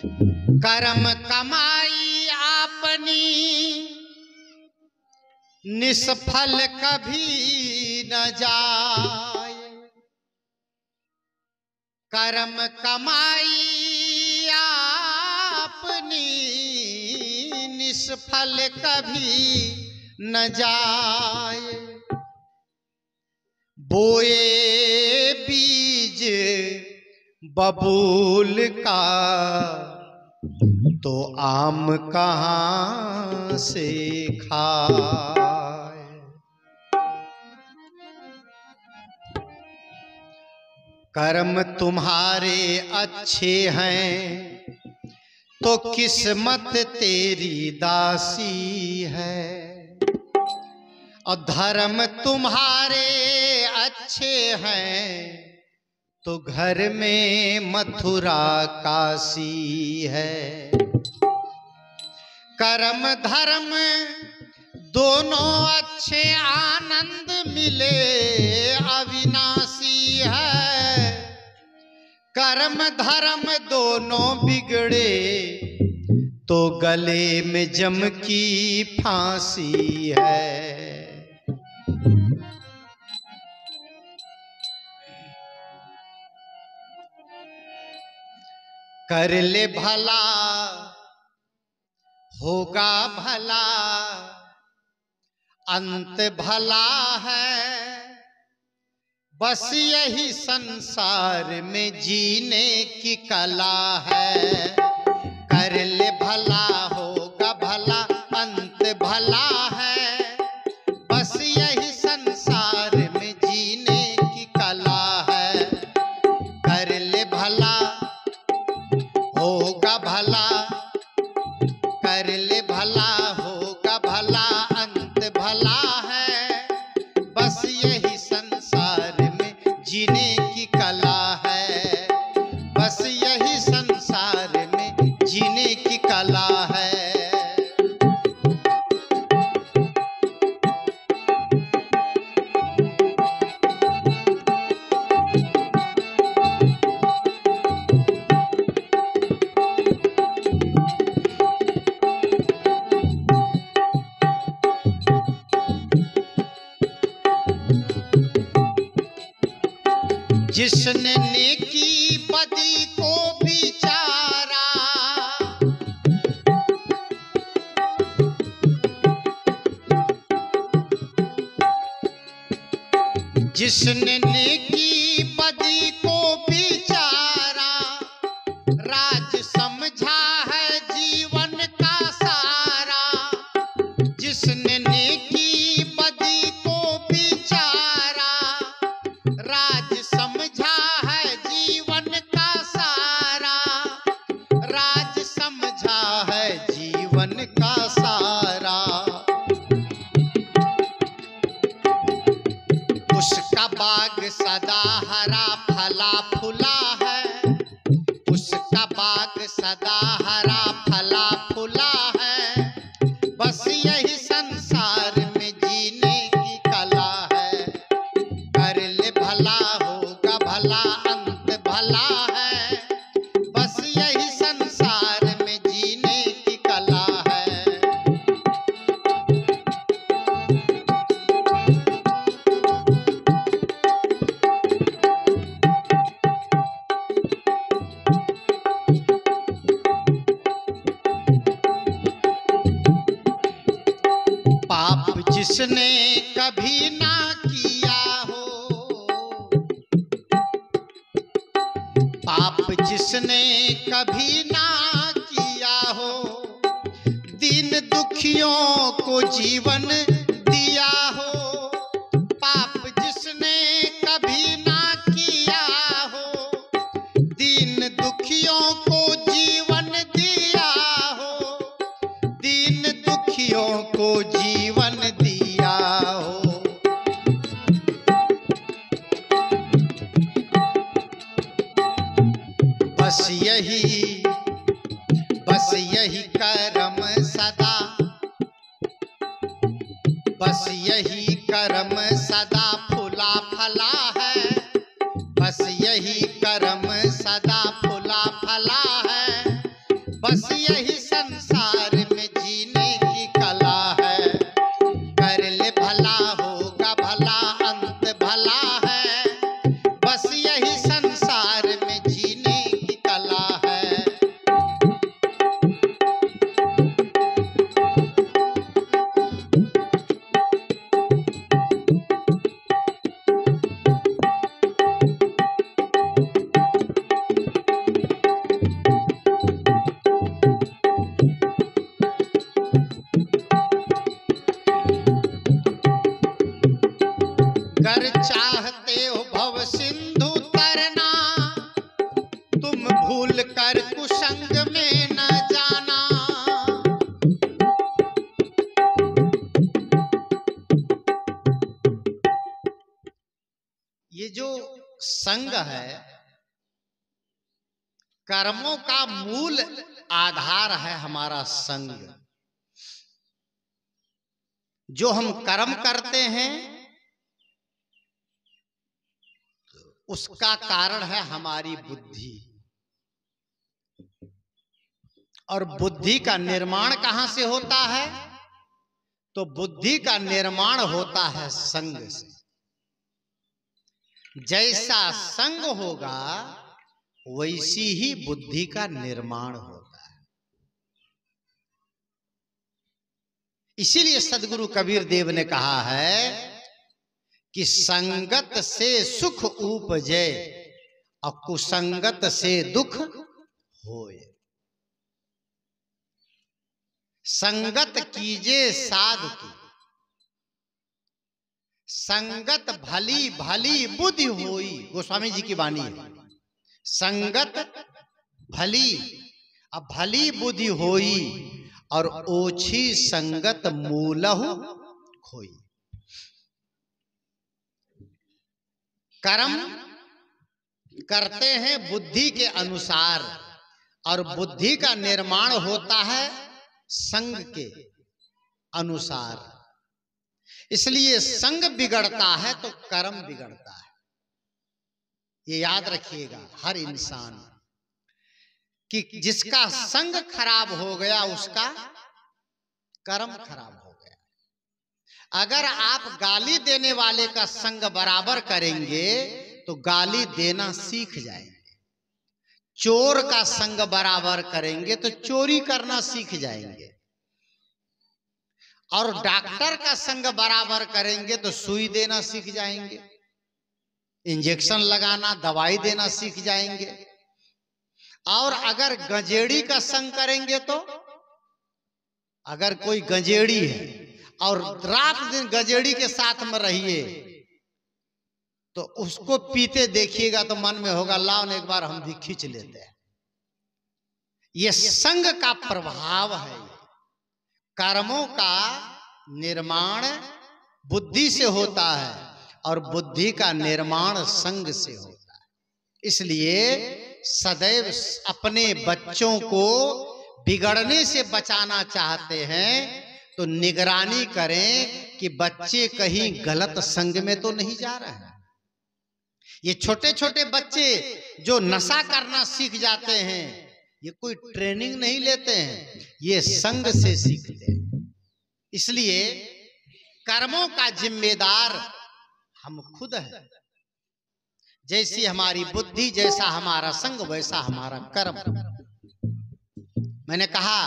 कर्म कमाई आपनी निष्फल कभी न जाए। कर्म कमाई आपनी निष्फल कभी न जाए। बोए बीज बबूल का तो आम कहाँ से खाए। कर्म तुम्हारे अच्छे हैं तो किस्मत तेरी दासी है। और धर्म तुम्हारे अच्छे हैं तो घर में मथुरा काशी है। कर्म धर्म दोनों अच्छे आनंद मिले अविनाशी है। कर्म धर्म दोनों बिगड़े तो गले में जम की फांसी है। कर ले भला होगा भला अंत भला है। बस यही संसार में जीने की कला है। कर ले भला होगा भला अंत भला है। बस यही संसार में जीने की कला है। कर ले भला होगा भला कर ले भला होगा भला अंत भला है। बस यही संसार में जीने की कला है। बस यही संसार में जीने की कला है। जिसने नेकी बदी को विचारा जिसने नेकी बदी को विचारा राज समझा है जीवन का सारा। जिसने नेकी बदी को विचारा राज समझा है जीवन का सारा। राज समझा है जीवन का सारा। उसका बाग सदा हरा फला फूला है। उसका बाग सदा हरा फला फूला है। बस यही संसार में जीने की कला है। कर ले भला होगा भला अंत भला है। बस यही संसार में जीने की कला है। पाप जिसने कभी ना किया हो। पाप जिसने कभी ना किया हो। दीन दुखियों को जीवन दिया हो। पाप जिसने कभी ना किया हो। दीन दुखियों को जीवन दिया हो। दीन दुखियों को जीवन दिया हो। बस यही कर्म सदा बस यही संसार में जीने की कला है। कर ले भला होगा भला, अंत भला है। बस यही संसार में जीने की कला है। कर चाहते हो भव सिंधु तरना, तुम भूल कर कुसंग में न जाना। ये जो संग है, कर्मों का मूल आधार है हमारा संग। जो हम कर्म करते हैं उसका कारण है हमारी बुद्धि, और बुद्धि का निर्माण कहां से होता है? तो बुद्धि का निर्माण होता है संग से। जैसा संग होगा वैसी ही बुद्धि का निर्माण होता है। इसीलिए सद्गुरु कबीर देव ने कहा है कि संगत से सुख उपजे और कुसंगत से दुख होए। संगत कीजे साधु की, संगत भली भली बुद्धि होई। गोस्वामी जी की वाणी है। संगत भली, अब भली बुद्धि होई, और ओछी संगत मूलहु खोई। कर्म करते हैं बुद्धि के अनुसार, और बुद्धि का निर्माण होता है संग के अनुसार। इसलिए संग बिगड़ता है तो कर्म बिगड़ता है। ये याद रखिएगा हर इंसान कि जिसका संग खराब हो गया उसका कर्म खराब हो गया। अगर आप गाली देने वाले का संग बराबर करेंगे तो गाली देना सीख जाएंगे। चोर का संग बराबर करेंगे तो चोरी करना सीख जाएंगे। और डॉक्टर का संग बराबर करेंगे तो सुई देना सीख जाएंगे, इंजेक्शन लगाना, दवाई देना सीख जाएंगे। और अगर गंजेड़ी का संग करेंगे तो, अगर कोई गंजेड़ी है और रात दिन गंजेड़ी के साथ में रहिए तो उसको पीते देखिएगा तो मन में होगा लाओ न एक बार हम भी खींच लेते हैं। ये संग का प्रभाव है। कर्मों का निर्माण बुद्धि से होता है और बुद्धि का निर्माण संग से होता है। इसलिए सदैव अपने बच्चों को बिगड़ने से बचाना चाहते हैं तो निगरानी करें कि बच्चे कहीं गलत संग में तो नहीं जा रहे हैं। ये छोटे छोटे बच्चे जो नशा करना सीख जाते हैं, ये कोई ट्रेनिंग नहीं लेते हैं, ये संग से सीखते हैं। इसलिए कर्मों का जिम्मेदार हम खुद हैं। जैसी हमारी बुद्धि, जैसा हमारा संग, वैसा हमारा कर्म। मैंने कहा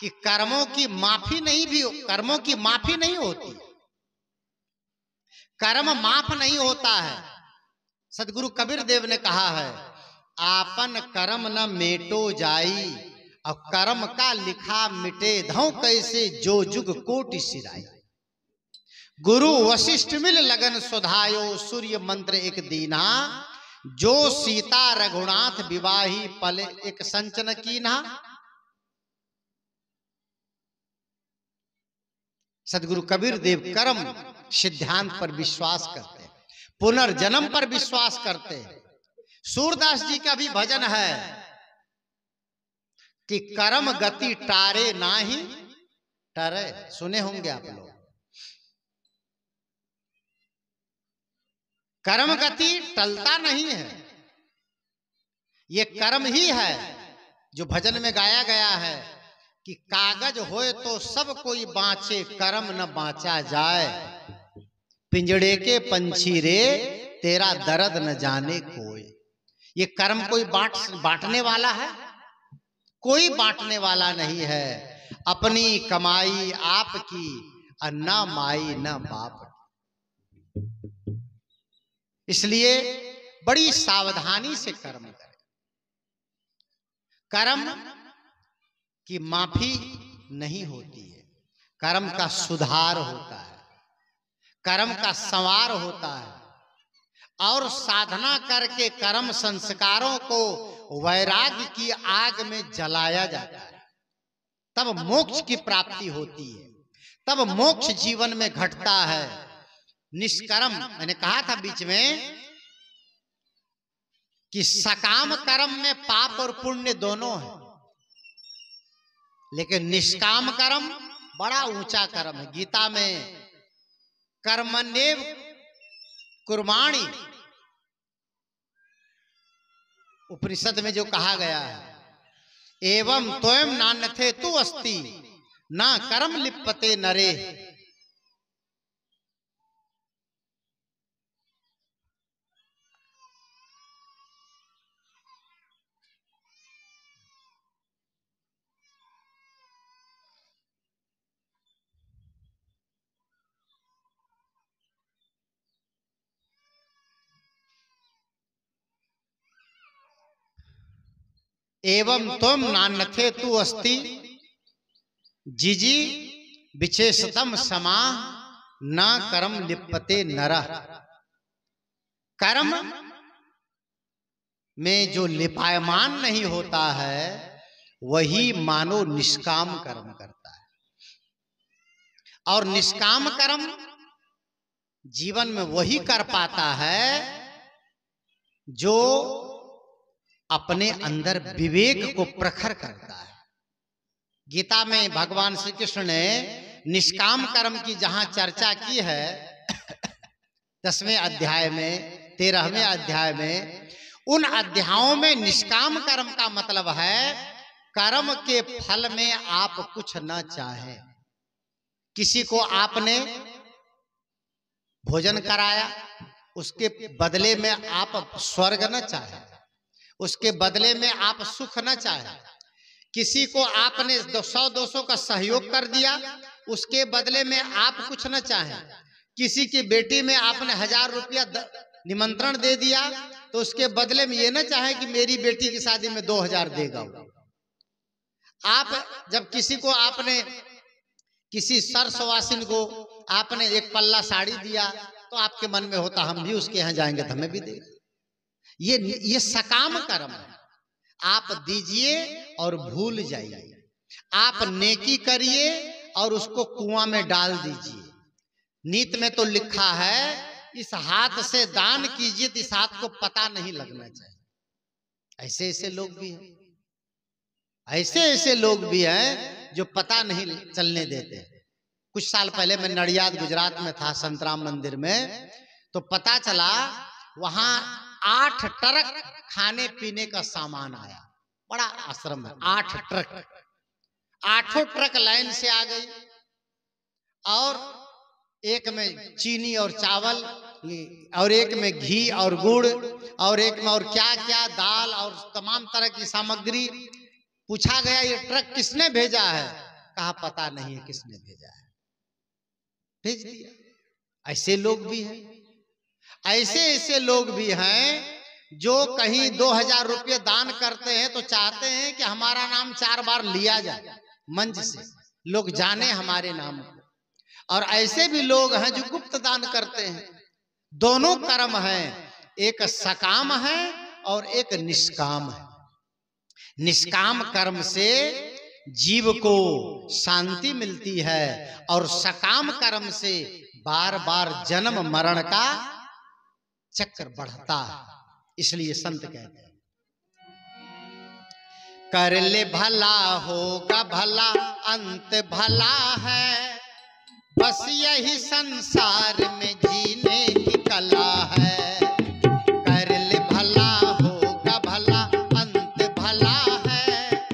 कि कर्मों की माफी नहीं होती। कर्म माफ नहीं होता है। सद्गुरु कबीर देव ने कहा है, आपन कर्म न मेटो जाई, और कर्म का लिखा मिटे धौ कैसे जो जुग कोटि सिराई। गुरु वशिष्ठ मिल लगन सुधायो, सूर्य मंत्र एक दीना, जो सीता रघुनाथ विवाही पले एक संचन कीना। सद्गुरु कबीर देव कर्म सिद्धांत पर विश्वास करते हैं, पुनर्जन्म पर विश्वास करते हैं। सूरदास जी का भी भजन है कि कर्म गति टारे नाही टरे। सुने होंगे आप लोग। कर्म गति टलता नहीं है, ये कर्म ही है जो भजन में गाया गया है कि कागज होए तो सब कोई बाँचे, कर्म न बाँचा जाए। पिंजड़े के पंछी रे तेरा दर्द न जाने कोई। ये कर्म कोई बांटने वाला है? कोई बांटने वाला नहीं है। अपनी कमाई आपकी, अन्ना माई न बाप। इसलिए बड़ी सावधानी से कर्म करें। कर्म की माफी नहीं होती है, कर्म का सुधार होता है, कर्म का संवार होता है। और साधना करके कर्म संस्कारों को वैराग्य की आग में जलाया जाता है, तब मोक्ष की प्राप्ति होती है, तब मोक्ष जीवन में घटता है। निष्कर्म, मैंने कहा था बीच में कि सकाम कर्म में पाप और पुण्य दोनों है, लेकिन निष्काम कर्म बड़ा ऊंचा कर्म है। गीता में कर्मण्येव कुर्माणि उपनिषद में जो कहा गया है, एवं त्वयं नान्यथे तु अस्ति ना कर्म लिप्यते नरे। एवं त्वम नान्यथे तु अस्ति जिजी विशेषतम समा न कर्म लिप्यते नरः। कर्म में जो लिपायमान नहीं होता है वही मानो निष्काम कर्म करता है। और निष्काम कर्म जीवन में वही कर पाता है जो अपने अंदर विवेक को प्रखर करता है। गीता में भगवान श्री कृष्ण ने निष्काम कर्म की जहां चर्चा की है 10वें अध्याय में, 13वें अध्याय में, उन अध्यायों में निष्काम कर्म का मतलब है कर्म के फल में आप कुछ न चाहें। किसी को आपने भोजन कराया, उसके बदले में आप स्वर्ग न चाहें, उसके बदले में आप सुख न चाहें। किसी को आपने 100-200 का सहयोग कर दिया, उसके बदले में आप कुछ न चाहें। किसी की बेटी में आपने 1000 रुपया निमंत्रण दे दिया, तो उसके बदले में ये न चाहे कि मेरी बेटी की शादी में 2000 देगा। आप जब किसी को आपने, किसी सरसवासिन को आपने एक पल्ला साड़ी दिया, तो आपके मन में होता हम भी उसके यहाँ जाएंगे तो हमें भी देगा। ये सकाम कर्म है। आप दीजिए और भूल जाइए, आप नेकी करिए और उसको कुआं में डाल दीजिए। नीति में तो लिखा है इस हाथ से दान कीजिए तो इस हाथ को पता नहीं लगना चाहिए। ऐसे ऐसे लोग भी हैं, ऐसे ऐसे लोग भी हैं जो पता नहीं चलने देते। कुछ साल पहले मैं नडियाद गुजरात में था, संतराम मंदिर में, तो पता चला वहां 8 ट्रक खाने पीने का सामान आया। बड़ा आश्रम है, 8 ट्रक, 8 ट्रक लाइन से आ गई। और एक में चीनी और चावल, और एक में घी और गुड़, और एक में और क्या क्या दाल और तमाम तरह की सामग्री। पूछा गया ये ट्रक किसने भेजा है? कहा पता नहीं है किसने भेजा है, भेज दिया। ऐसे लोग भी हैं, ऐसे ऐसे लोग भी हैं जो कहीं 2000 रुपये दान करते हैं तो चाहते हैं कि हमारा नाम 4 बार लिया जाए मंच से, लोग जाने हमारे नाम को। और ऐसे भी लोग हैं जो गुप्त दान करते हैं। दोनों कर्म हैं, एक सकाम है और एक निष्काम है। निष्काम कर्म से जीव को शांति मिलती है और सकाम कर्म से बार बार जन्म मरण का चक्र बढ़ता है। इसलिए संत कहते हैं कर ले भला होगा भला, अंत भला है, बस यही संसार में जीने की कला है। कर ले भला होगा भला, अंत भला है,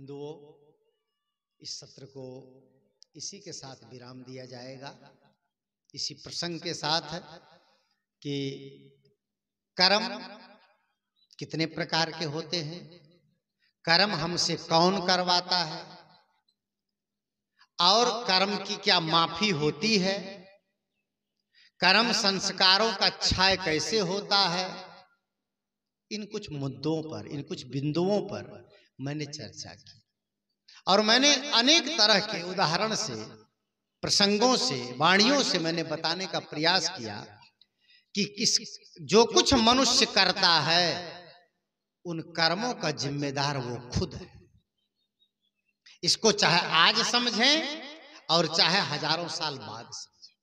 बिंदुओं, इस सत्र को इसी के साथ विराम दिया जाएगा, इसी प्रसंग के साथ कि कर्म कितने प्रकार के होते हैं, कर्म हमसे कौन करवाता है और कर्म की क्या माफी होती है, कर्म संस्कारों का क्षय कैसे होता है, इन कुछ मुद्दों पर, इन कुछ बिंदुओं पर मैंने चर्चा की और मैंने अनेक तरह के उदाहरण से, प्रसंगों से, वाणियों से मैंने बताने का प्रयास किया कि जो कुछ मनुष्य करता है उन कर्मों का जिम्मेदार वो खुद है। इसको चाहे आज समझें और चाहे हजारों साल बाद समझें,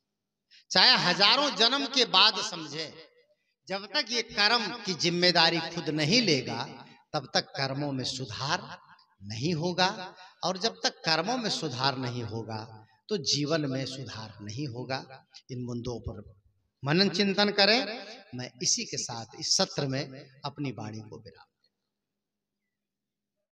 चाहे हजारों जन्म के बाद समझें, जब तक ये कर्म की जिम्मेदारी खुद नहीं लेगा तब तक कर्मों में सुधार नहीं होगा, और जब तक कर्मों में सुधार नहीं होगा तो जीवन में सुधार नहीं होगा। इन मुद्दों पर मनन चिंतन करें। मैं इसी के साथ इस सत्र में अपनी वाणी को विराम